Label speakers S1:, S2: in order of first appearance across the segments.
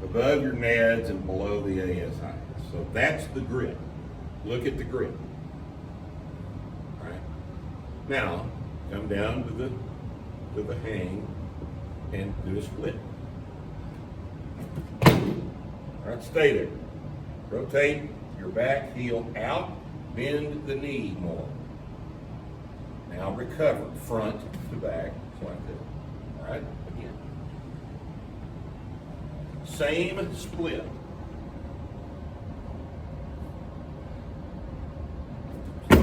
S1: above your nads and below the ASI. So that's the grip. Look at the grip. All right. Now, come down to the hang and do a split. All right, stay there. Rotate your back heel out, bend the knee more. Now recover, front to back, like this. All right, again. Same split. That's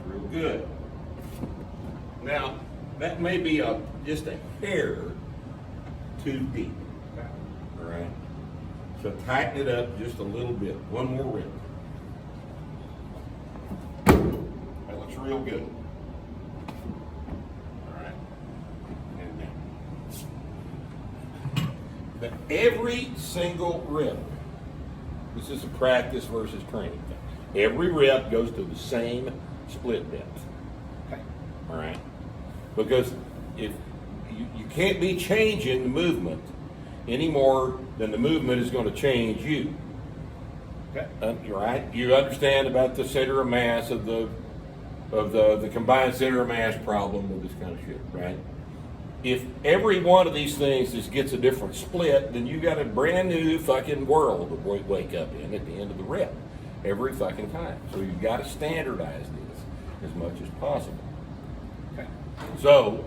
S1: real good. Now, that may be just a hair too deep. All right. So tighten it up just a little bit. One more rip. That looks real good. All right. And now. But every single rip, this is a practice versus training thing. Every rep goes to the same split depth. Okay. All right. Because if you can't be changing the movement any more than the movement is going to change you. Okay. Right? You understand about the center of mass of the combined center of mass problem with this kind of shit, right? If every one of these things just gets a different split, then you got a brand new fucking world to wake up in at the end of the rep every fucking time. So you've got to standardize this as much as possible. Okay. So,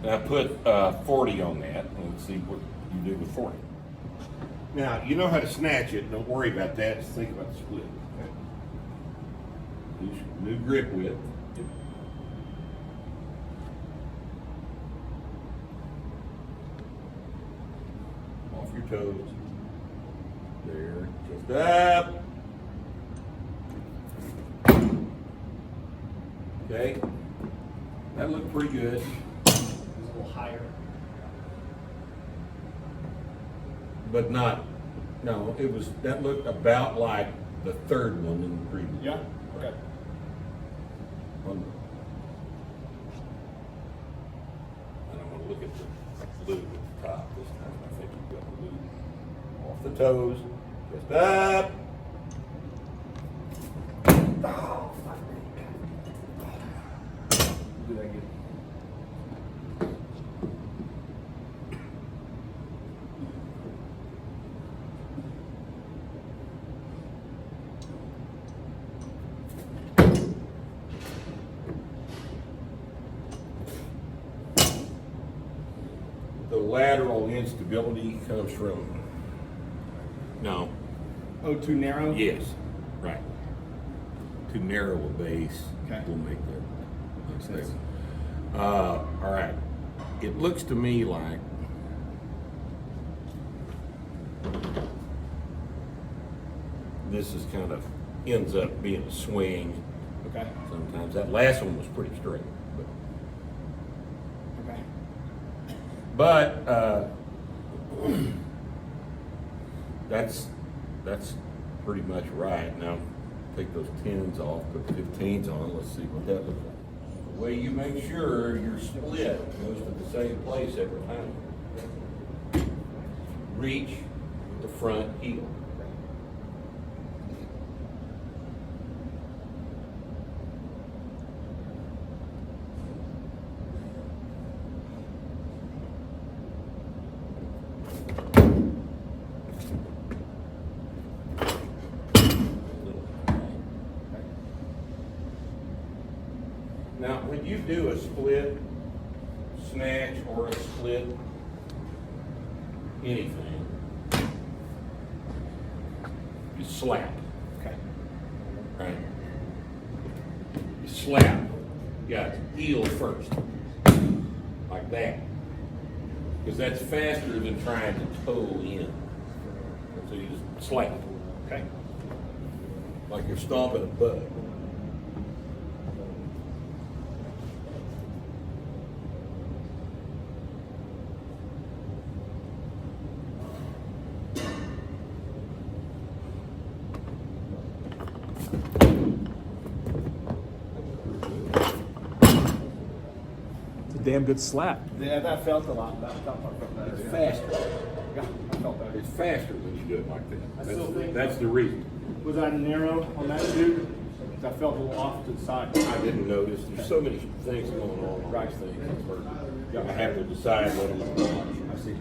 S1: I put 40 on that. Let's see what you do with 40. Now, you know how to snatch it. Don't worry about that. Just think about the split. Okay. New grip width. Off your toes. There. Just up. Okay. That looked pretty good.
S2: Higher,
S1: but not. No, it was. That looked about like the third one in the previous.
S2: Yeah. Okay.
S1: One. I don't want to look at the lube at the top this time. I think you've got the lube off the toes, just up. Oh, fuck me.
S2: Do that again.
S1: The lateral instability comes from. No.
S2: Oh, too narrow?
S1: Yes. Right. Too narrow a base
S2: Okay.
S1: will make that
S2: Makes sense.
S1: all right. It looks to me like this is kind of ends up being a swing.
S2: Okay.
S1: Sometimes that last one was pretty straight,
S2: Okay.
S1: but that's pretty much right. Now take those 10s off, put the 15s on. Let's see what that looks like. The way you make sure your split goes to the same place every time. Reach with the front heel. Now, when you do a split snatch or a split anything, you slap.
S2: Okay.
S1: Right? You slap. You got heel first. Like that. Because that's faster than trying to toe in. So you just slap.
S2: Okay.
S1: Like you're stomping a bug.
S3: damn good slap.
S2: Yeah, that felt a lot. That felt better.
S1: It's
S2: Yeah.
S1: faster.
S2: Yeah, I felt better.
S1: It's faster when you do it like that.
S2: I still think-
S1: That's the reason.
S2: Was I narrow on that dude? 'Cause I felt a little off to the side.
S1: I didn't notice. There's so many things going on
S2: Right.
S1: these things. It's hard. I have to decide what I'm going to watch.
S2: I see.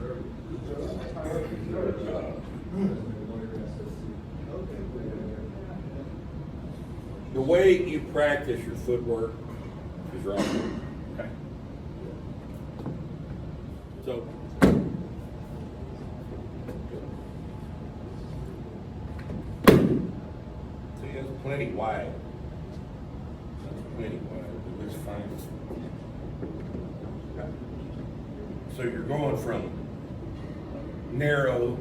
S1: The way you practice your footwork is right.
S2: Okay.
S1: So, see, it's plenty wide. That's plenty wide. It looks fine. So you're going from narrow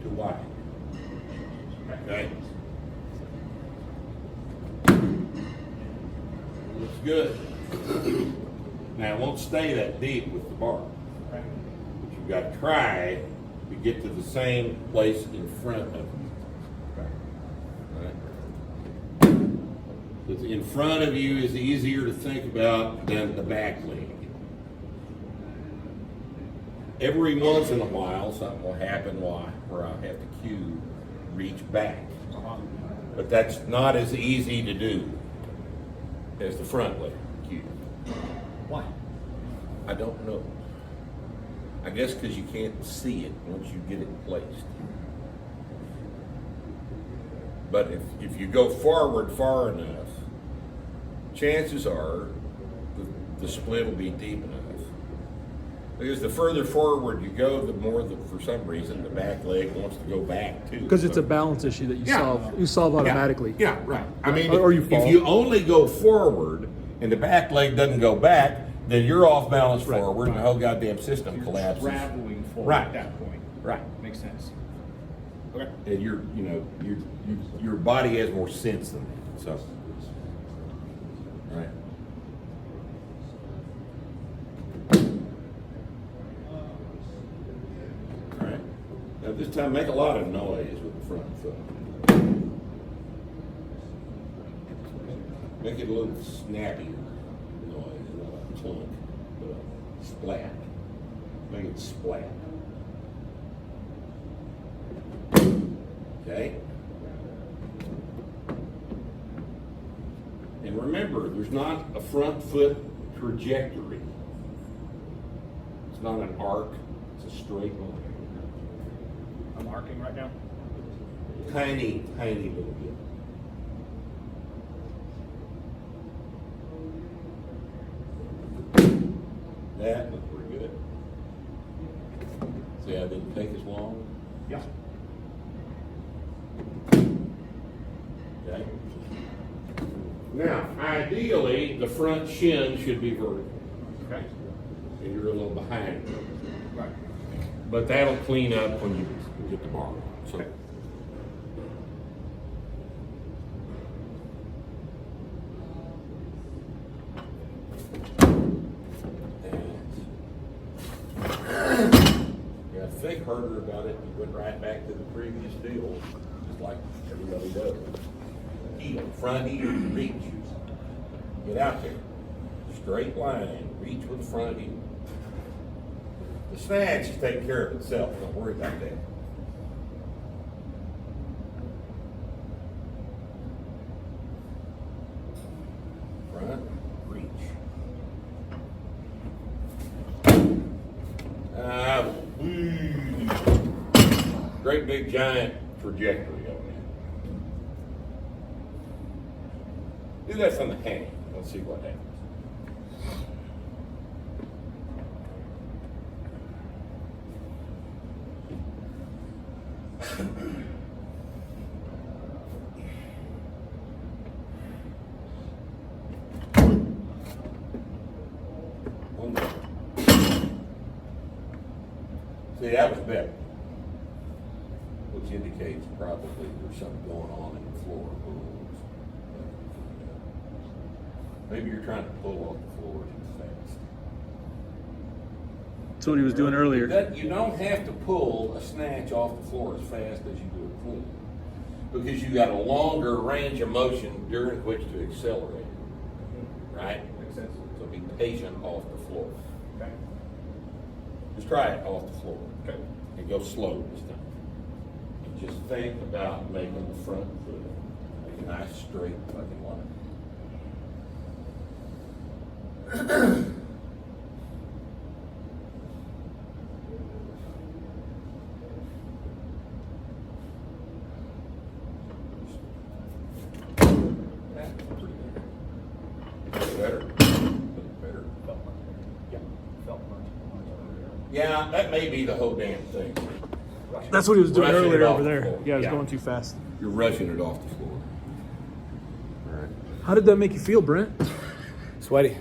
S1: to wide. Okay? Looks good. Now, it won't stay that deep with the bar.
S2: Okay.
S1: But you've got to try to get to the same place in front of you. Right? Because in front of you is easier to think about than the back leg. Every once in a while, something will happen where I'll have to cue reach back. But that's not as easy to do as the front leg cue.
S2: Why?
S1: I don't know. I guess because you can't see it once you get it placed. But if you go forward far enough, chances are the split will be deep enough. Because the further forward you go, the more, for some reason, the back leg wants to go back too.
S3: Because it's
S1: So-
S3: a balance issue that you
S1: Yeah.
S3: solve. You solve automatically.
S1: Yeah, right. I mean,
S3: Or you fall.
S1: if you only go forward and the back leg doesn't go back, then you're off balance
S3: Right.
S1: forward and the whole goddamn system collapses.
S2: Traveling forward
S1: Right.
S2: at that point.
S1: Right.
S2: Makes sense. Okay.
S1: And your body has more sense than that. So, right. All right. Now this time, make a lot of noise with the front foot. Make it a little snappy noise, not a clunk, but a splat. Make it splat. Okay? And remember, there's not a front foot trajectory. It's not an arc, it's a straight line.
S2: I'm arcing right now.
S1: Tiny, tiny little bit. That looked pretty good. See, I didn't take as long.
S2: Yeah.
S1: Okay. Now, ideally, the front shin should be vertical,
S2: Okay.
S1: and you're a little behind.
S2: Right.
S1: But that'll clean up when you get the bar. So.
S2: Okay.
S1: Yeah, think harder about it. You went right back to the previous deal, just like everybody does. Heel, front heel, reach. Get out there. Straight line, reach with the front heel. The snatch is taking care of itself. Don't worry about that. Front, reach. Great big giant trajectory on that. Do that from the hand. Let's see what happens. One more. See, that was better, which indicates probably there's something going on in the floor. Maybe you're trying to pull off the floor too fast.
S3: That's what he was doing earlier.
S1: You don't have to pull a snatch off the floor as fast as you do a clean, because you got a longer range of motion during which to accelerate, right?
S2: Makes sense.
S1: So So be patient off the floor.
S2: Okay.
S1: Just try it off the floor.
S2: Okay.
S1: And go slow this time. And just think about making the front foot make a nice straight fucking line. That's pretty good. Better. Better.
S2: Yeah. Felt much.
S1: Yeah, that may be the whole damn thing.
S3: That's what he was doing
S1: Rushing it
S3: earlier
S1: off
S3: over
S1: the
S3: there.
S1: floor.
S3: Yeah, he was
S1: Yeah.
S3: going too fast.
S1: You're rushing it off the floor. All right.
S3: How did that make you feel, Brent?
S2: Sweaty.